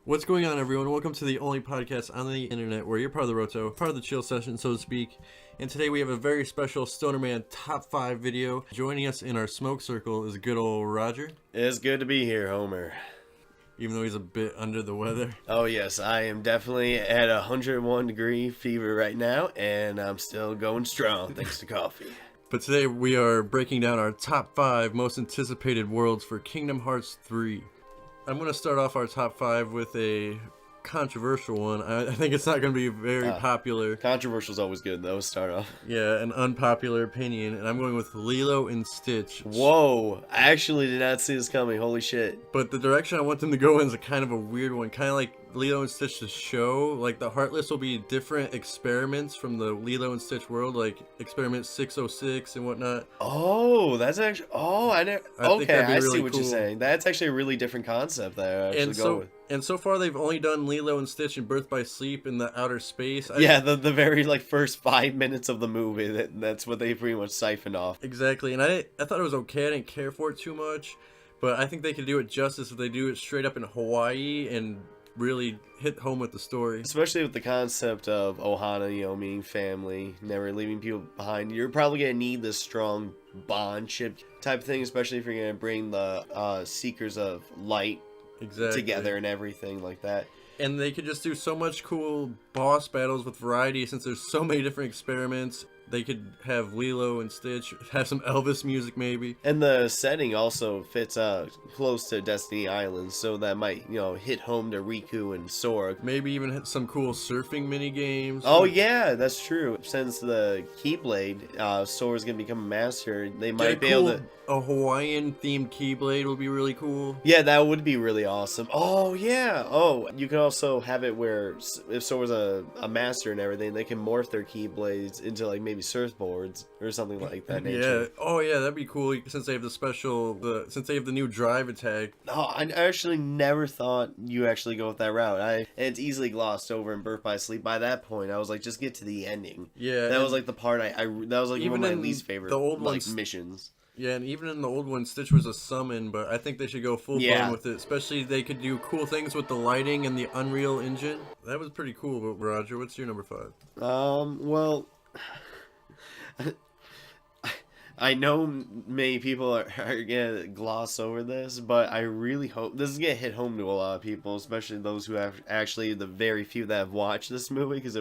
What's going on, everyone? Welcome to the only podcast on the internet where you're part of the Roto, part of the chill session, so to speak. And today we have a very special Stoner Man Top 5 video. Joining us in our smoke circle is good old Roger, It's good to be here, Homer. even though he's a bit under the weather. Oh yes, I am definitely at 101 degree fever right now, and I'm still going strong thanks to coffee. But today we are breaking down our top 5 most anticipated worlds for Kingdom Hearts 3. I'm going to start off our top 5 with a controversial one. I think it's not going to be very popular. Controversial's always good though. Start off. Yeah, an unpopular opinion, and I'm going with Lilo and Stitch. Whoa! I actually did not see this coming. Holy shit! But the direction I want them to go in is a kind of a weird one, kind of like Lilo and Stitch the show. Like the Heartless will be different experiments from the Lilo and Stitch world, like Experiment 606 and whatnot. Oh, that's actually. Oh, I never. Okay, I see really what cool. you're saying. That's actually a really different concept that I actually go with. And so far they've only done Lilo and Stitch and Birth by Sleep in the outer space. Yeah, the very first 5 minutes of the movie. That's what they pretty much siphoned off. Exactly, and I thought it was okay. I didn't care for it too much, but I think they could do it justice if they do it straight up in Hawaii and really hit home with the story. Especially with the concept of Ohana, meaning family, never leaving people behind. You're probably going to need this strong bond ship type thing, especially if you're going to bring the Seekers of Light together and everything like that. And they could just do so much cool boss battles with variety since there's so many different experiments. They could have Lilo and Stitch, have some Elvis music maybe. And the setting also fits close to Destiny Island, so that might, hit home to Riku and Sora. Maybe even some cool surfing mini games. Oh yeah, that's true. Since the Keyblade, Sora's gonna become a master, they might be able to... A Hawaiian themed Keyblade would be really cool. Yeah, that would be really awesome. Oh yeah. Oh, you can also have it where if Sora's a master and everything, they can morph their Keyblades into maybe surfboards or something like that nature. Yeah. Oh yeah, that'd be cool since they have since they have the new drive attack. Oh, I actually never thought you actually go with that route. And it's easily glossed over in Birth by Sleep. By that point, I was like, just get to the ending. Yeah. That was the part that was one of my least favorite the old missions. Yeah, and even in the old one, Stitch was a summon, but I think they should go full blown with it. Especially they could do cool things with the lighting and the Unreal Engine. That was pretty cool. But Roger, what's your number 5? Well, I know many people are gonna gloss over this, but I really hope this is gonna hit home to a lot of people, especially those who have actually the very few that have watched this movie, because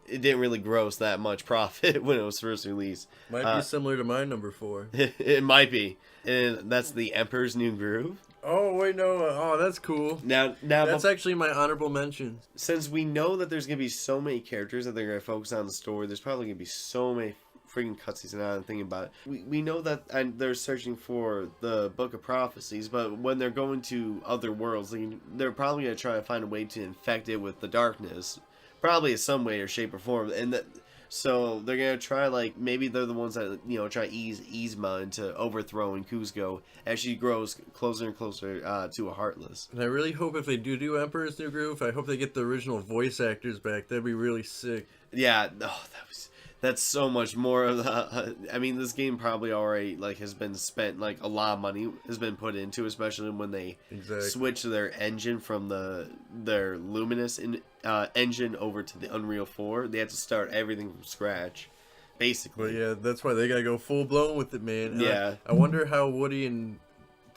it didn't really gross that much profit when it was first released. Might be similar to my number 4. It might be, and that's The Emperor's New Groove. Oh wait, no! Oh, that's cool. Now that's actually my honorable mention. Since we know that there's gonna be so many characters that they're gonna focus on the story, there's probably gonna be so many freaking cutscenes, and I'm thinking about it. We know that they're searching for the Book of Prophecies, but when they're going to other worlds, they're probably gonna try to find a way to infect it with the darkness. Probably in some way or shape or form, so they're gonna try maybe they're the ones that try to ease Yzma into overthrowing Kuzco as she grows closer and closer to a Heartless. And I really hope if they do Emperor's New Groove, I hope they get the original voice actors back. That'd be really sick. Yeah, that's so much more of the. I mean, this game probably already has been spent, a lot of money has been put into, especially when they switch their engine from their Luminous engine over to the Unreal 4. They had to start everything from scratch, basically. But yeah, that's why they gotta go full blown with it, man. And yeah, I wonder how Woody and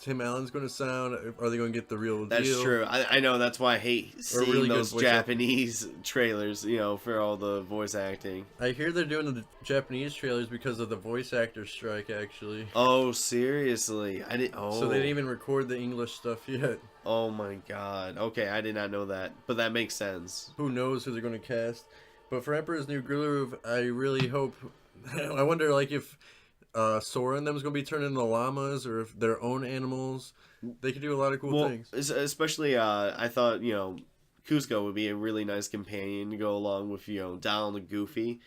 Tim Allen's going to sound. Are they going to get the real deal? That's true. I know. That's why I hate seeing really those Japanese trailers, for all the voice acting. I hear they're doing the Japanese trailers because of the voice actor strike, actually. Oh, seriously? So they didn't even record the English stuff yet. Oh my god. Okay, I did not know that. But that makes sense. Who knows who they're going to cast. But for Emperor's New Groove, I really hope... I wonder, if... Sora and them is going to be turned into llamas, or if their own animals. They could do a lot of cool things. Especially, I thought, Kuzco would be a really nice companion to go along with, Donald and Goofy.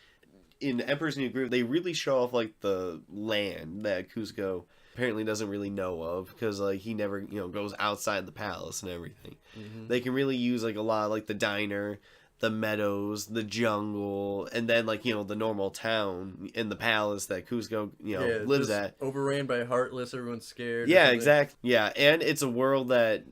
In Emperor's New Groove, they really show off, the land that Kuzco apparently doesn't really know of, because, he never, goes outside the palace and everything. Mm-hmm. They can really use, a lot of, the diner, the meadows, the jungle, and then the normal town in the palace that Kuzco lives at. Overran by Heartless, everyone's scared. Yeah, exactly. Yeah, and it's a world that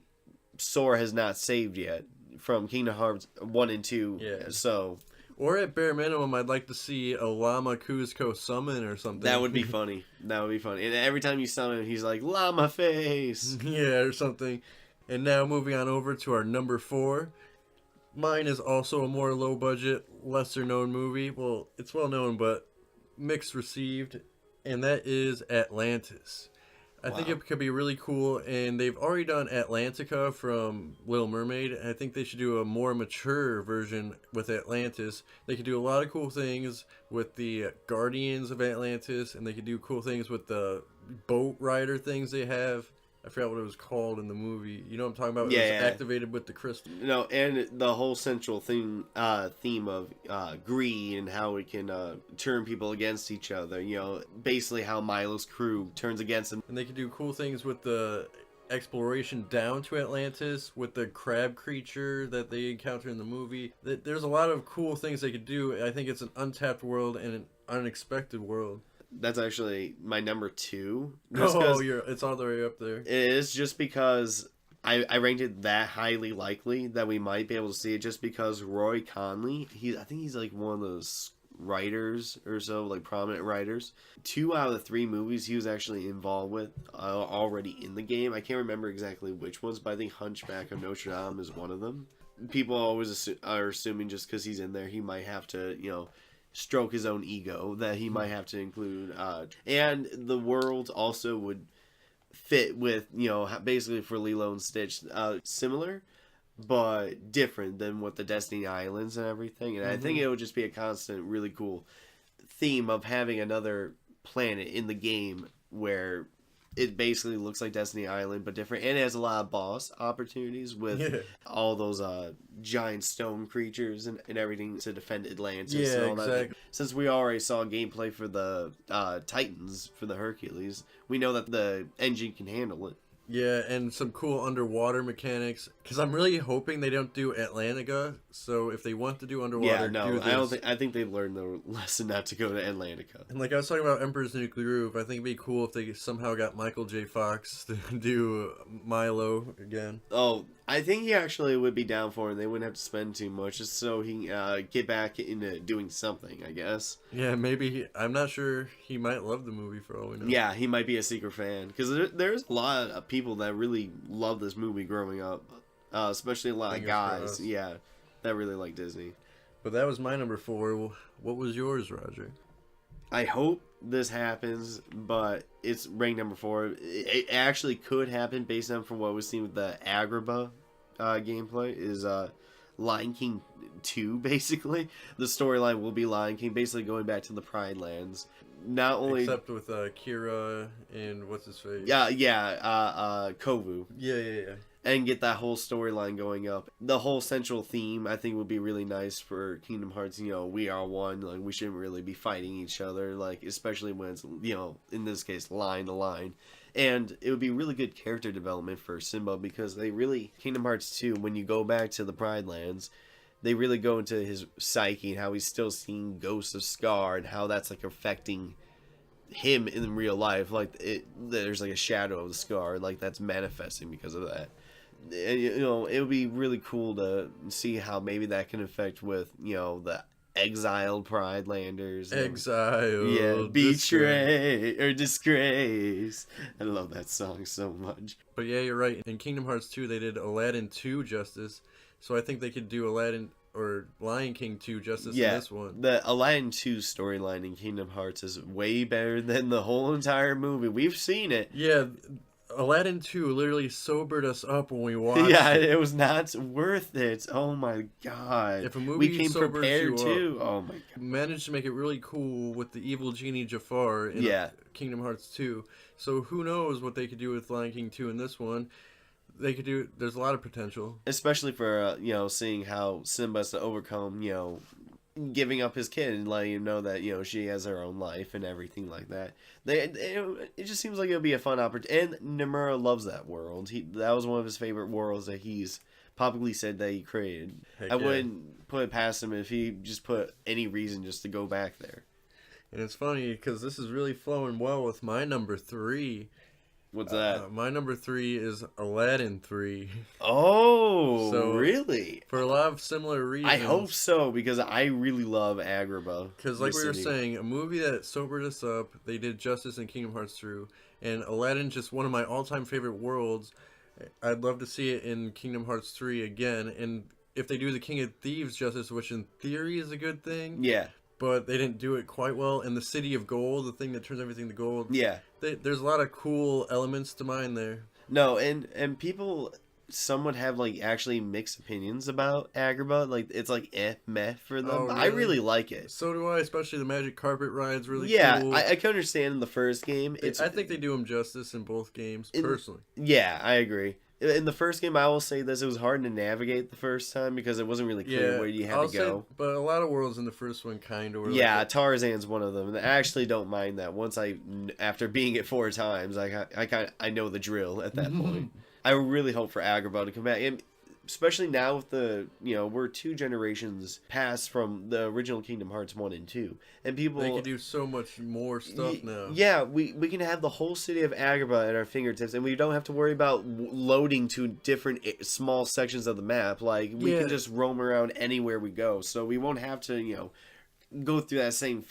Sora has not saved yet from Kingdom Hearts 1 and 2. Yeah. So Or at bare minimum, I'd like to see a Llama Cuzco summon or something. that would be funny. That would be funny. And every time you summon him, he's like, Llama face! Yeah, or something. And now moving on over to our number 4. Mine is also a more low budget, lesser known movie. Well, it's well known, but mixed received. And that is Atlantis. I think it could be really cool, and they've already done Atlantica from Little Mermaid. I think they should do a more mature version with Atlantis. They could do a lot of cool things with the Guardians of Atlantis, and they could do cool things with the boat rider things they have. I forgot what it was called in the movie. You know what I'm talking about? Yeah, It was activated with the crystal. No, and the whole central theme of greed and how it can turn people against each other. You know, basically how Milo's crew turns against him. And they could do cool things with the exploration down to Atlantis with the crab creature that they encounter in the movie. There's a lot of cool things they could do. I think it's an untapped world and an unexpected world. That's actually my number 2. It's all the way up there. It is just because I ranked it that highly likely that we might be able to see it, just because Roy Conley, I think he's like one of those writers or so, like prominent writers. 2 out of the 3 movies he was actually involved with already in the game. I can't remember exactly which ones, but I think Hunchback of Notre Dame is one of them. People always are assuming just because he's in there, he might have to, stroke his own ego, that he might have to include. And the world also would fit with, basically for Lilo and Stitch, similar but different than what the Destiny Islands and everything. And I think it would just be a constant, really cool theme of having another planet in the game where it basically looks like Destiny Island but different, and it has a lot of boss opportunities with all those giant stone creatures and everything to defend Atlantis and all that. Since we already saw gameplay for the Titans, for the Hercules, we know that the engine can handle it. Yeah, and some cool underwater mechanics. Because I'm really hoping they don't do Atlantica. So if they want to do underwater, do this. I think they've learned the lesson not to go to Atlantica. And like I was talking about Emperor's New Groove, I think it'd be cool if they somehow got Michael J. Fox to do Milo again. Oh, I think he actually would be down for it. They wouldn't have to spend too much, just so he can get back into doing something, I guess. Yeah, maybe. I'm not sure. He might love the movie for all we know. Yeah, he might be a secret fan. Because there's a lot of people that really love this movie growing up. Especially a lot of guys. Yeah, that really like Disney. But that was my number 4. What was yours, Roger? I hope this happens, but it's ranked number 4. It actually could happen based on from what we've seen with the Agrabah gameplay. Is Lion King 2, basically. The storyline will be Lion King, basically going back to the Pride Lands. Not only except with Kira and what's his face? Kovu. Yeah. And get that whole storyline going up. The whole central theme, I think, would be really nice for Kingdom Hearts. We are one. Like, we shouldn't really be fighting each other. Like, especially when it's, in this case, line to line. And it would be really good character development for Simba, because they really, Kingdom Hearts 2, when you go back to the Pride Lands, they really go into his psyche and how he's still seeing ghosts of Scar and how that's like affecting him in real life. Like, there's like a shadow of the Scar, like that's manifesting because of that. And, it would be really cool to see how maybe that can affect with, the exiled Pride Landers. Exiled. Yeah, betray or disgrace. I love that song so much. But yeah, you're right. In Kingdom Hearts 2, they did Aladdin 2 justice. So I think they could do Aladdin or Lion King 2 justice in this one. The Aladdin 2 storyline in Kingdom Hearts is way better than the whole entire movie. We've seen it. Yeah, Aladdin 2 literally sobered us up when we watched it was not worth it. Oh my god. If a movie we came prepared too. Oh my god. Managed to make it really cool with the evil genie Jafar in Kingdom Hearts 2. So who knows what they could do with Lion King 2 in this one. They could do. There's a lot of potential, especially for seeing how Simba has to overcome giving up his kid and letting him know that she has her own life and everything like that. It just seems like it'll be a fun opportunity. And Nomura loves that world. That was one of his favorite worlds that he's publicly said that he created. I wouldn't put it past him if he just put any reason just to go back there. And it's funny because this is really flowing well with my number 3. What's that? My number 3 is Aladdin 3. Oh, So really? for a lot of similar I hope reasons. so, because I really love Agrabah. Because, the like we were city. saying, a movie that sobered us up, they did justice in Kingdom Hearts 2, and Aladdin, just one of my all-time favorite worlds. I'd love to see it in Kingdom Hearts 3 again, and if they do the King of Thieves justice, which in theory is a good thing, Yeah, but they didn't do it quite well, and the City of Gold, the thing that turns everything to gold, yeah. there's a lot of cool elements to mine there. No, and people, some would have like actually mixed opinions about Agrabah. Like it's like meh for them. Oh, But I really? really like it. So do I, especially the Magic Carpet ride's really Yeah, cool. I can understand in the first game. I think they do them justice in both games, in- personally. Yeah, I agree. In the first game, I will say this: it was hard to navigate the first time because it wasn't really clear where you had I'll to go. say, but a lot of worlds in the first one kind of were Yeah, like Tarzan's one of them. And I actually don't mind that. Once after being it 4 times, I know the drill at that point. I really hope for Agrabah to come back, and especially now with we're 2 generations past from the original Kingdom Hearts 1 and 2, and people they can do so much more stuff now. Yeah, we can have the whole city of Agrabah at our fingertips, and we don't have to worry about loading to different small sections of the map. Like we Yeah. can just roam around anywhere we go, so we won't have to go through that same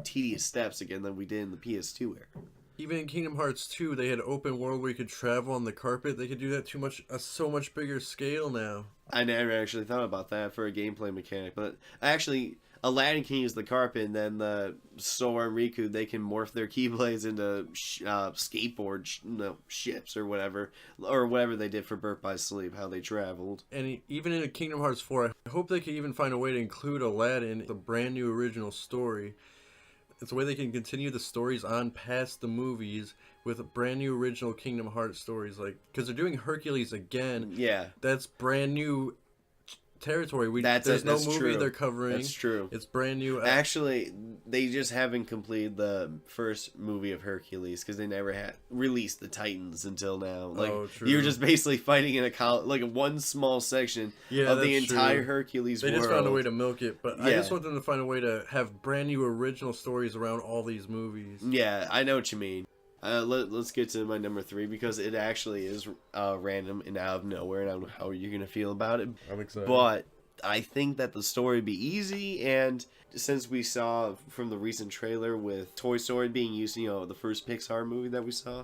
tedious steps again that we did in the PS2 era. Even in Kingdom Hearts 2, they had open world where you could travel on the carpet. They could do that so much bigger scale now. I never actually thought about that for a gameplay mechanic, but actually, Aladdin can use the carpet, and then the Sora and Riku, they can morph their Keyblades into ships or whatever they did for Birth by Sleep, how they traveled. And even in Kingdom Hearts 4, I hope they could even find a way to include Aladdin in the brand new original story. It's a way they can continue the stories on past the movies with brand new original Kingdom Hearts stories, like because they're doing Hercules again. Yeah, That's brand new territory. that's there's no movie true. they're covering. That's true. It's brand new. Actually, they just haven't completed the first movie of Hercules because they never had released the Titans until now. Like true. you're just basically fighting in one small section of the entire Hercules They world. just found a way to milk it, but I Yeah. just want them to find a way to have brand new original stories around all these movies. Yeah, I know what you mean. Let's get to my number 3 because it actually is random and out of nowhere, and I don't know how you're gonna feel about it. I'm excited. But I think that the story would be easy, and since we saw from the recent trailer with Toy Story being used, the first Pixar movie that we saw,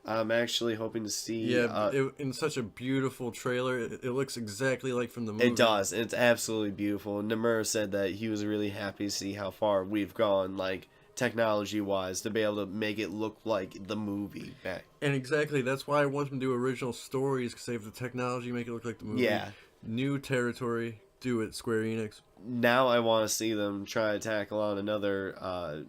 I'm actually hoping to see. In such a beautiful trailer, it looks exactly like from the movie. It does. It's absolutely beautiful. And Namur said that he was really happy to see how far we've gone, like technology-wise, to be able to make it look like the movie back. And exactly, that's why I want them to do original stories, because they have the technology, make it look like the movie. Yeah. New territory, do it, Square Enix. Now I want to see them try to tackle on another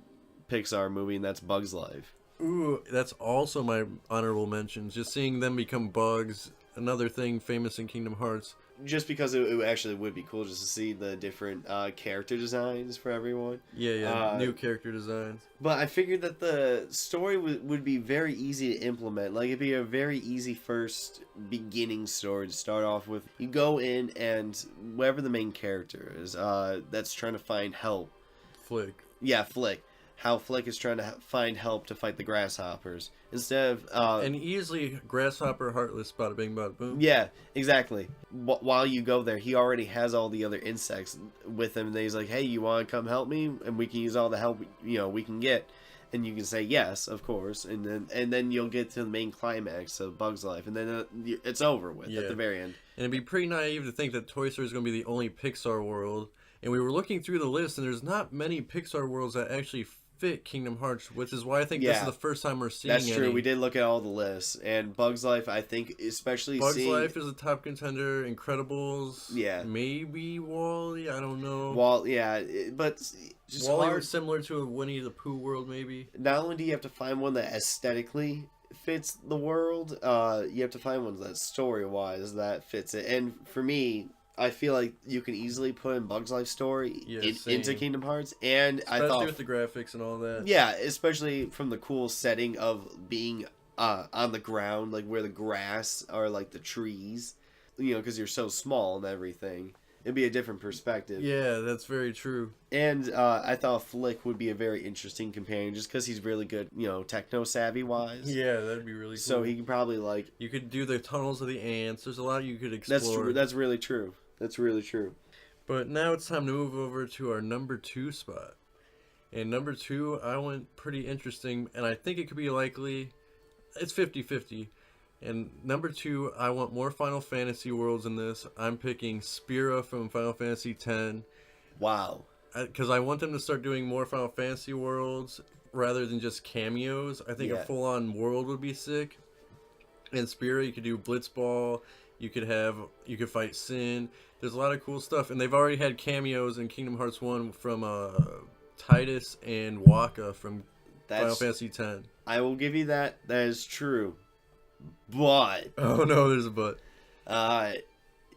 Pixar movie, and that's Bug's Life. Ooh, that's also my honorable mentions. Just seeing them become bugs, another thing famous in Kingdom Hearts. Just because it actually would be cool just to see the different character designs for everyone. Yeah, new character designs. But I figured that the story would be very easy to implement. Like, it'd be a very easy first beginning story to start off with. You go in, and whoever the main character is, that's trying to find help. Flick. Yeah, Flick. How Flick is trying to find help to fight the grasshoppers. Instead of... and easily, Grasshopper, Heartless, bada bing, bada boom. Yeah, exactly. While you go there, he already has all the other insects with him. And he's like, hey, you want to come help me? And we can use all the help we can get. And you can say yes, of course. And then you'll get to the main climax of Bug's Life. And then it's over with at the very end. And it'd be pretty naive to think that Toy Story is going to be the only Pixar world. And we were looking through the list, and there's not many Pixar worlds that actually fit Kingdom Hearts, which is why I think this is the first time we're seeing That's true. any. We did look at all the lists, and Bug's Life, I think, especially Bug's Life is a top contender. Incredibles, yeah, maybe WALL-E. I don't know. But just WALL-E was similar to a Winnie the Pooh world, maybe. Not only do you have to find one that aesthetically fits the world, you have to find one that story-wise that fits it. And for me, I feel like you can easily put in Bug's Life story into Kingdom Hearts, and especially I thought with the graphics and all that. Yeah, especially from the cool setting of being on the ground, like where the grass are like the trees, because you're so small and everything. It'd be a different perspective. Yeah, that's very true. And I thought Flick would be a very interesting companion just because he's really good, techno savvy wise. Yeah, that'd be really cool. So he can probably You could do the tunnels of the ants. There's a lot you could explore. That's true. That's really true. That's really true. But now it's time to move over to our number 2 spot. And number 2, I went pretty interesting, and I think it could be likely. It's 50-50. And number 2, I want more Final Fantasy worlds in this. I'm picking Spira from Final Fantasy X. Wow. Because I want them to start doing more Final Fantasy worlds rather than just cameos. I think a full-on world would be sick. In Spira, you could do Blitzball. You could fight Sin. There's a lot of cool stuff, and they've already had cameos in Kingdom Hearts 1 from Tidus and Waka from Final Fantasy X. I will give you that. That is true. But oh no, there's a but.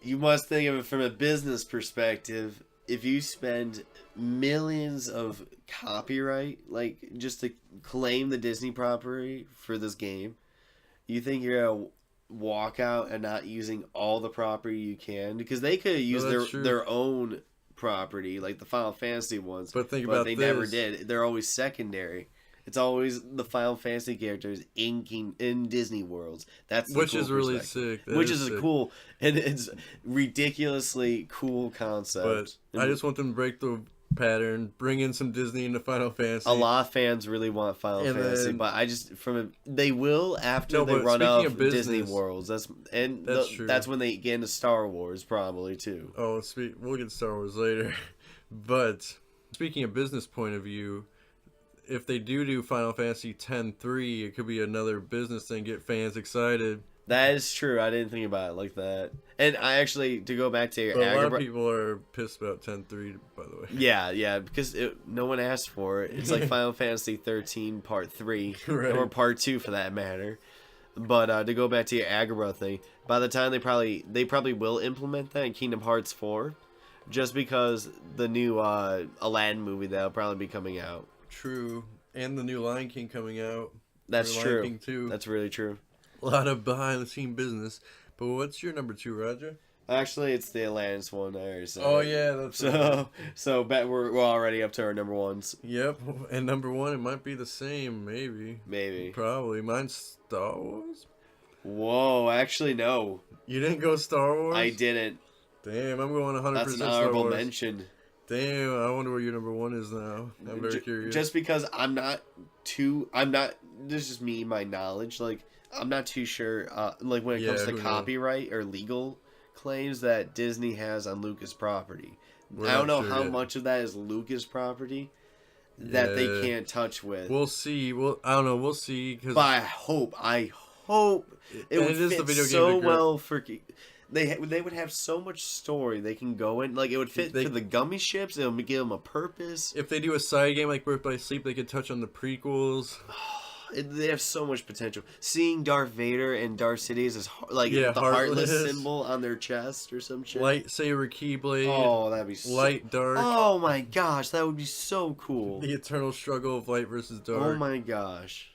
You must think of it from a business perspective. If you spend millions of copyright, like just to claim the Disney property for this game, you think you're gonna walk out and not using all the property you can? Because they could use their own property, like the Final Fantasy ones. But they never did. They're always secondary. It's always the Final Fantasy characters in Disney worlds. That's the which cool is really sick. Which is a cool, and it's ridiculously cool concept. But I just want them to break the pattern, bring in some Disney into Final Fantasy. A lot of fans really want Final Fantasy, but they will after they run out of Disney worlds. That's true. That's when they get into Star Wars probably too. Oh, we'll get Star Wars later. But speaking of business point of view, if they do Final Fantasy X-3, it could be another business thing, get fans excited. That is true. I didn't think about it like that. And I actually, to go back to your Agrabah, a lot of people are pissed about X-3, by the way. Yeah, because no one asked for it. It's like Final Fantasy 13 Part 3, right. Or Part 2 for that matter. But to go back to your Agrabah thing, by the time they probably will implement that in Kingdom Hearts 4, just because the new Aladdin movie that'll probably be coming out. True. And the new Lion King coming out. That's true. Lion King 2. That's really true. A lot of behind-the-scene business. But what's your number 2, Roger? Actually, it's the Atlantis one. I already said. Oh, yeah. That's so bet we're already up to our number ones. Yep. And number 1, it might be the same. Maybe. Probably. Mine's Star Wars? Whoa. Actually, no. You didn't go Star Wars? I didn't. Damn, I'm going 100% Star Wars. That's an honorable mention. Damn, I wonder where your number 1 is now. I'm very curious. Just because this is just me, my knowledge, like, I'm not too sure, like, when it comes to copyright or legal claims that Disney has on Lucas property. I don't know how much of that is Lucas property that they can't touch with. We'll see. I don't know. We'll see. But I hope it would fit so well for... They would have so much story they can go in. Like, it would fit for the gummy ships. It would give them a purpose. If they do a side game like Birth by Sleep, they could touch on the prequels. They have so much potential. Seeing Darth Vader and Darth Sidious as the heartless symbol on their chest or some shit. Lightsaber Keyblade. Oh, that'd be light, dark. Oh my gosh, that would be so cool. The eternal struggle of light versus dark. Oh my gosh.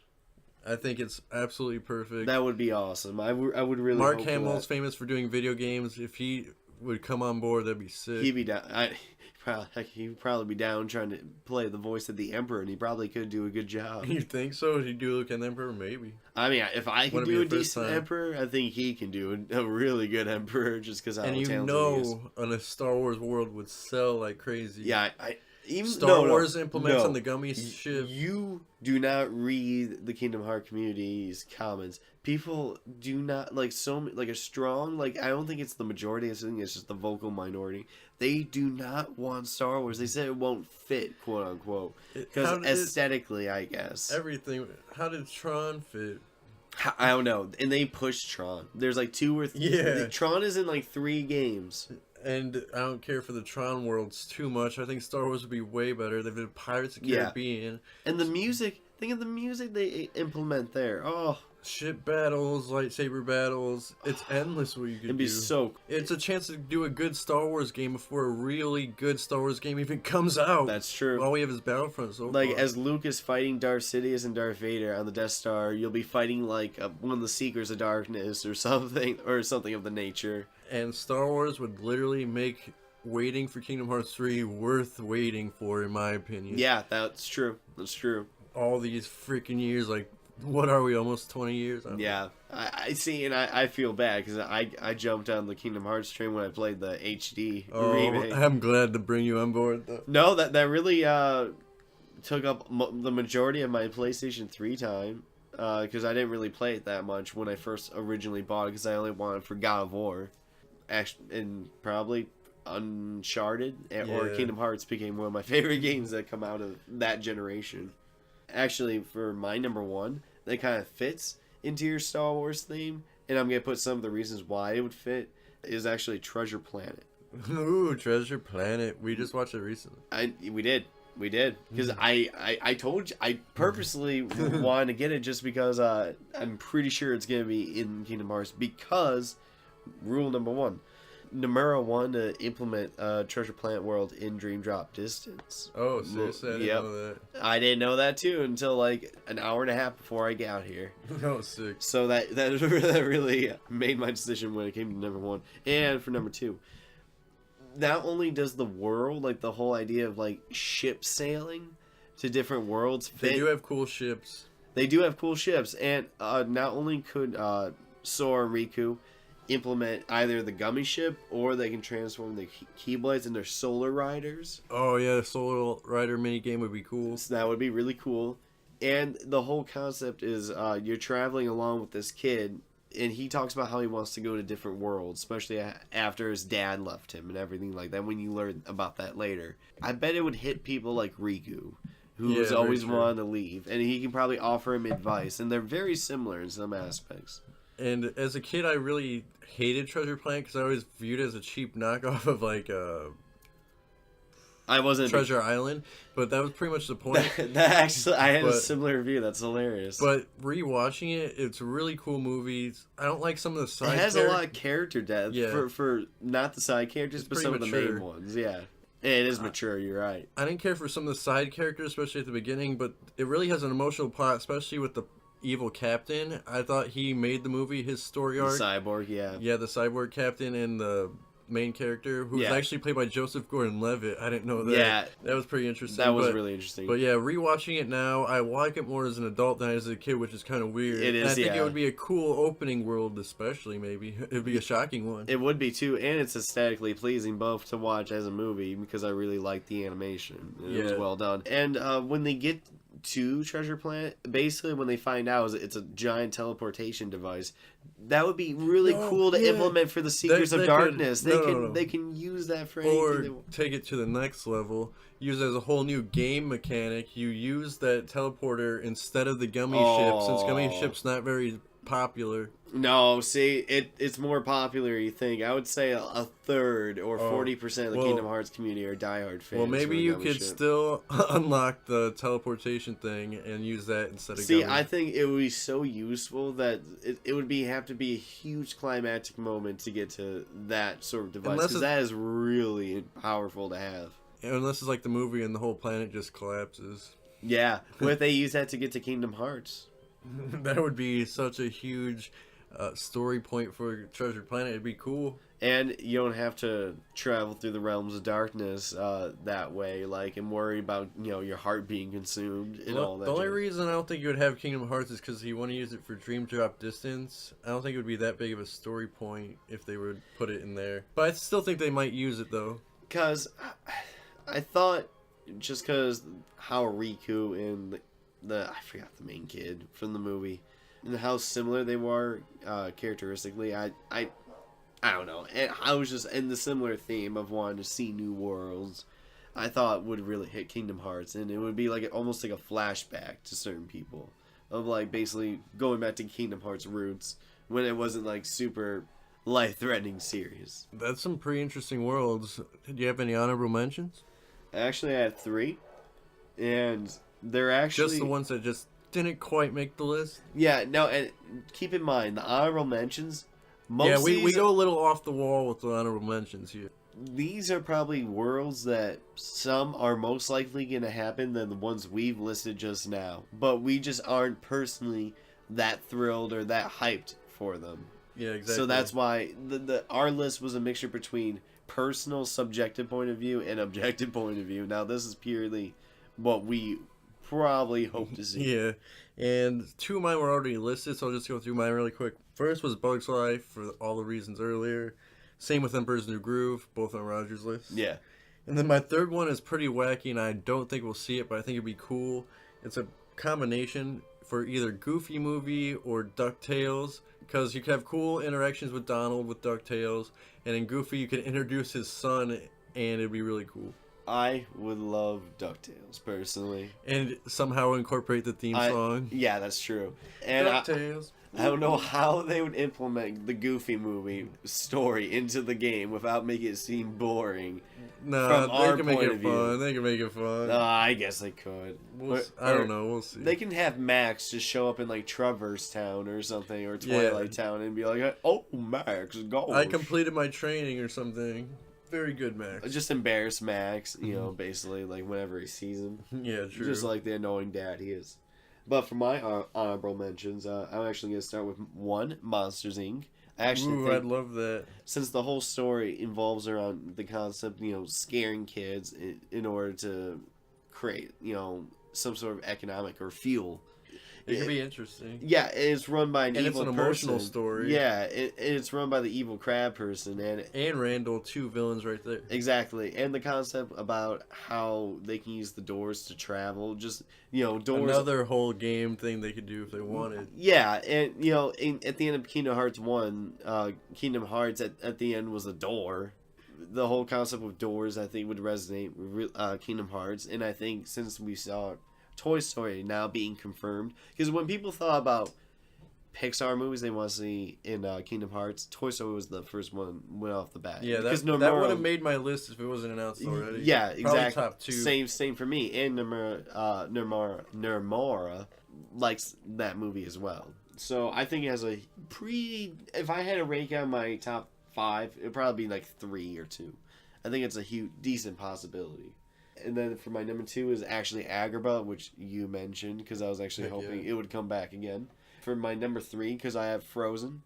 I think it's absolutely perfect. That would be awesome. I would really. Mark Hamill's famous for doing video games. If he would come on board, that'd be sick. He'd be down. He'd probably be down trying to play the voice of the Emperor, and he probably could do a good job. You think so? He'd do Luke and the Emperor? Maybe. I mean, if I can do a decent Emperor, I think he can do a really good Emperor just because how talented he is. And a Star Wars world would sell like crazy. Yeah, Star Wars implements on the gummy ship. You do not read the Kingdom Hearts community's comments. People do not like a strong, I don't think it's the majority. I think it's just the vocal minority. They do not want Star Wars. They said it won't fit, quote unquote, because aesthetically, I guess everything. How did Tron fit? I don't know. And they pushed Tron. There's 2 or 3. Yeah. Tron is in 3 games. And I don't care for the Tron worlds too much. I think Star Wars would be way better. They've been Pirates of the Caribbean. And the music. Think of the music they implement there. Oh. Ship battles, lightsaber battles. It's endless what you can do. It'd be so... It's a chance to do a good Star Wars game before a really good Star Wars game even comes out. That's true. All we have is Battlefront so far. As Luke is fighting Darth Sidious and Darth Vader on the Death Star, you'll be fighting one of the Seekers of Darkness or something of the nature. And Star Wars would literally make waiting for Kingdom Hearts 3 worth waiting for, in my opinion. Yeah, that's true. That's true. All these freaking years, like, what are we, almost 20 years? Yeah, I see, and I feel bad because I jumped on the Kingdom Hearts train when I played the HD remake. I'm glad to bring you on board, though. No, that really took up the majority of my PlayStation 3 time because I didn't really play it that much when I first originally bought it because I only wanted for God of War. And probably Uncharted or Kingdom Hearts became one of my favorite games that come out of that generation. Actually, for my number one, that kind of fits into your Star Wars theme, and I'm going to put some of the reasons why it would fit, is actually Treasure Planet. Ooh, Treasure Planet. We just watched it recently. We did. Because I told you, I purposely wanted to get it just because I'm pretty sure it's going to be in Kingdom Hearts because rule number one, Nomura wanted to implement Treasure Planet world in Dream Drop Distance. Oh, seriously? I didn't know that. I didn't know that too until like an hour and a half before I got here. Oh, sick. So that really made my decision when it came to number one. And for number two, not only does the world, like the whole idea of like ship sailing to different worlds fit. They do have cool ships. And not only could Sora and Riku implement either the gummy ship or they can transform the Keyblades into Solar Riders. Oh yeah, the Solar Rider minigame would be cool. So that would be really cool. And the whole concept is you're traveling along with this kid, and he talks about how he wants to go to different worlds, especially after his dad left him and everything like that, when you learn about that later. I bet it would hit people like Riku, who's always wanted to leave, and he can probably offer him advice, and they're very similar in some aspects. And as a kid, I really hated Treasure Planet because I always viewed it as a cheap knockoff of like I wasn't Treasure Island, but that was pretty much the point. that actually, I had a similar view. That's hilarious. But rewatching it, it's a really cool movie. I don't like some of the side. It has a lot of character depth Yeah. for not the side characters, but some of the main ones. Yeah, it is mature. You're right. I didn't care for some of the side characters, especially at the beginning, but it really has an emotional plot, especially with the evil captain. I thought he made the movie his story arc. The cyborg, yeah. Yeah, the cyborg captain and the main character, who was actually played by Joseph Gordon-Levitt. I didn't know that. Yeah. That was pretty interesting. That was really interesting. But yeah, rewatching it now, I like it more as an adult than as a kid, which is kind of weird. It is, and I think it would be a cool opening world, especially, maybe. It would be a shocking one. It would be, too, and it's aesthetically pleasing both to watch as a movie, because I really like the animation. It was well done. And when they get to Treasure Planet, basically when they find out it's a giant teleportation device, that would be really cool to implement for the Seekers of Darkness. They can use that for anything. Or take it to the next level, use it as a whole new game mechanic. You use that teleporter instead of the gummy ship, since gummy ship's not very popular. No, see, it's more popular you think. I would say a third or 40% of the Kingdom Hearts community are diehard fans. Well, maybe you could still unlock the teleportation thing and use that instead of gummy. I think it would be so useful that it would have to be a huge climactic moment to get to that sort of device, because that is really powerful to have. Unless it's like the movie and the whole planet just collapses. Yeah, what if they use that to get to Kingdom Hearts? That would be such a huge story point for Treasure Planet. It'd be cool. And you don't have to travel through the realms of darkness that way, and worry about your heart being consumed and all that. The only reason I don't think you would have Kingdom Hearts is because you want to use it for Dream Drop Distance. I don't think it would be that big of a story point if they would put it in there. But I still think they might use it though. Because I thought, just because how Riku and I forgot the main kid from the movie, and how similar they were characteristically, I don't know. And I was just in the similar theme of wanting to see new worlds. I thought would really hit Kingdom Hearts, and it would be almost like a flashback to certain people of basically going back to Kingdom Hearts roots when it wasn't super life-threatening serious. That's some pretty interesting worlds. Do you have any honorable mentions? Actually, I had 3, and they're actually just the ones that just didn't quite make the list. Yeah, no, and keep in mind the honorable mentions. We go a little off the wall with the honorable mentions here. These are probably worlds that some are most likely going to happen than the ones we've listed just now, but we just aren't personally that thrilled or that hyped for them. Yeah, exactly. So that's why our list was a mixture between personal, subjective point of view and objective point of view. Now, this is purely what we probably hope to see. Yeah, and two of mine were already listed, so I'll just go through mine really quick. First was Bug's Life for all the reasons earlier. Same with Emperor's New Groove, both on Roger's list. Yeah. And then my third one is pretty wacky, and I don't think we'll see it, but I think it'd be cool. It's a combination for either Goofy movie or DuckTales, because you can have cool interactions with Donald with DuckTales, and in Goofy you can introduce his son, and it'd be really cool. I would love DuckTales, personally. And somehow incorporate the theme song. Yeah, that's true. And DuckTales. I don't know how they would implement the Goofy movie story into the game without making it seem boring. No, they can make it fun. They can make it fun. I guess they could. I don't know. We'll see. They can have Max just show up in like Traverse Town or something, or Twilight Town, and be like, "Oh, Max, go!" I completed my training or something. Very good, Max. Just embarrass Max, you know, basically, like whenever he sees him. Yeah, true. Just like the annoying dad he is. But for my honorable mentions, I'm actually going to start with one, Monsters, Inc. I actually think, I'd love that. Since the whole story involves around the concept, you know, scaring kids in order to create, you know, some sort of economic or fuel. It could be interesting. Yeah, it's run by an evil person. And it's an emotional story. Yeah, it's run by the evil crab person. And Randall, two villains right there. Exactly. And the concept about how they can use the doors to travel. Just, you know, doors. Another whole game thing they could do if they wanted. Yeah, and, you know, at the end of Kingdom Hearts 1, Kingdom Hearts at the end was a door. The whole concept of doors, I think, would resonate with Kingdom Hearts. And I think since we saw Toy Story now being confirmed, because when people thought about Pixar movies they want to see in Kingdom Hearts, Toy Story was the first one went off the bat. Yeah, that would have made my list if it wasn't announced already. Yeah, probably exactly. Top two. Same for me. And Nermora likes that movie as well. So I think it has a pretty. If I had to rank out my top 5, it'd probably be like 3 or 2. I think it's a decent possibility. And then for my number 2 is actually Agrabah, which you mentioned, because I was actually hoping it would come back again. For my number 3, because I have Frozen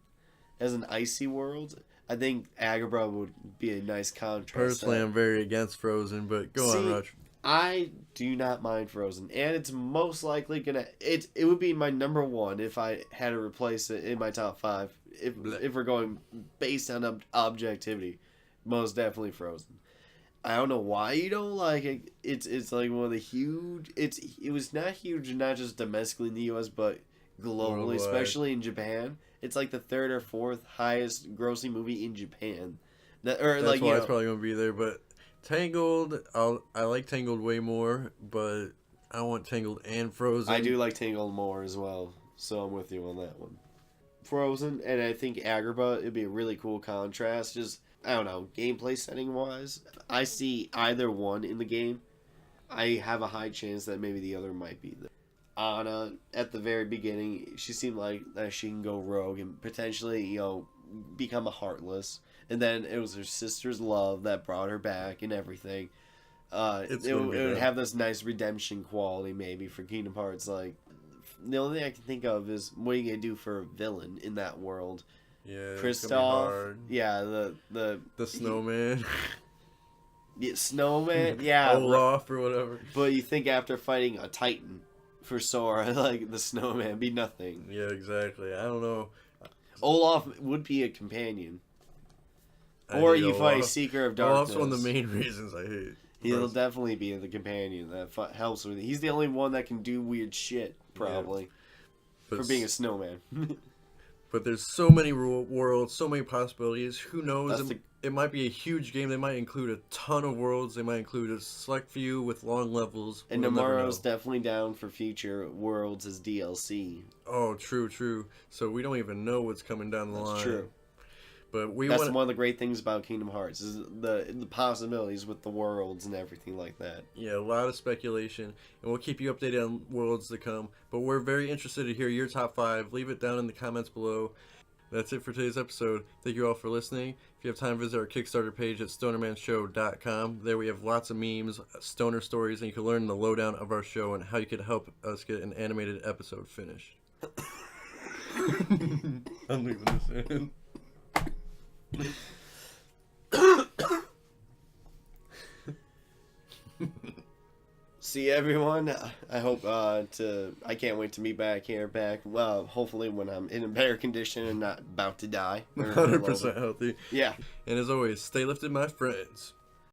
as an icy world, I think Agrabah would be a nice contrast. Personally, I'm very against Frozen, but go on, Raj. I do not mind Frozen, and it's most likely gonna. It would be my number 1 if I had to replace it in my top 5. If we're going based on objectivity, most definitely Frozen. I don't know why you don't like it. It's like one of the huge. It was not huge, not just domestically in the U.S. but globally, worldwide. Especially in Japan. It's like the 3rd or 4th highest grossing movie in Japan. That's why it's probably gonna be there. But Tangled, I like Tangled way more, but I want Tangled and Frozen. I do like Tangled more as well, so I'm with you on that one. Frozen, and I think Agrabah, it'd be a really cool contrast. Just, I don't know, gameplay setting wise, I see either one in the game. I have a high chance that maybe the other might be there. Anna, at the very beginning, she seemed like that she can go rogue and potentially, you know, become a Heartless. And then it was her sister's love that brought her back and everything. It would have this nice redemption quality maybe for Kingdom Hearts. Like, the only thing I can think of is what are you gonna do for a villain in that world? Yeah, Kristoff. Yeah, the snowman. Yeah, snowman. Yeah, Olaf or whatever. But you think after fighting a Titan for Sora, like the snowman be nothing. Yeah, exactly. I don't know. Olaf would be a companion. Or you fight a Seeker of Darkness. Olaf's one of the main reasons I hate. He'll definitely be the companion that helps with it. He's the only one that can do weird shit, probably, for being a snowman. But there's so many worlds, so many possibilities. Who knows? It might be a huge game. They might include a ton of worlds. They might include a select few with long levels. And Nomura's definitely down for future worlds as DLC. Oh, true. So we don't even know what's coming down the line. That's true. But that's one of the great things about Kingdom Hearts is the possibilities with the worlds and everything like that. Yeah, a lot of speculation, and we'll keep you updated on worlds to come. But we're very interested to hear your top 5. Leave it down in the comments below. That's it for today's episode. Thank you all for listening. If you have time, visit our Kickstarter page at stonermanshow.com. There we have lots of memes, stoner stories, and you can learn the lowdown of our show and how you could help us get an animated episode finished. I'm leaving this in. See everyone. I hope I can't wait to meet back here. Well, hopefully when I'm in a better condition and not about to die. 100% healthy. Yeah. And as always, stay lifted, my friends.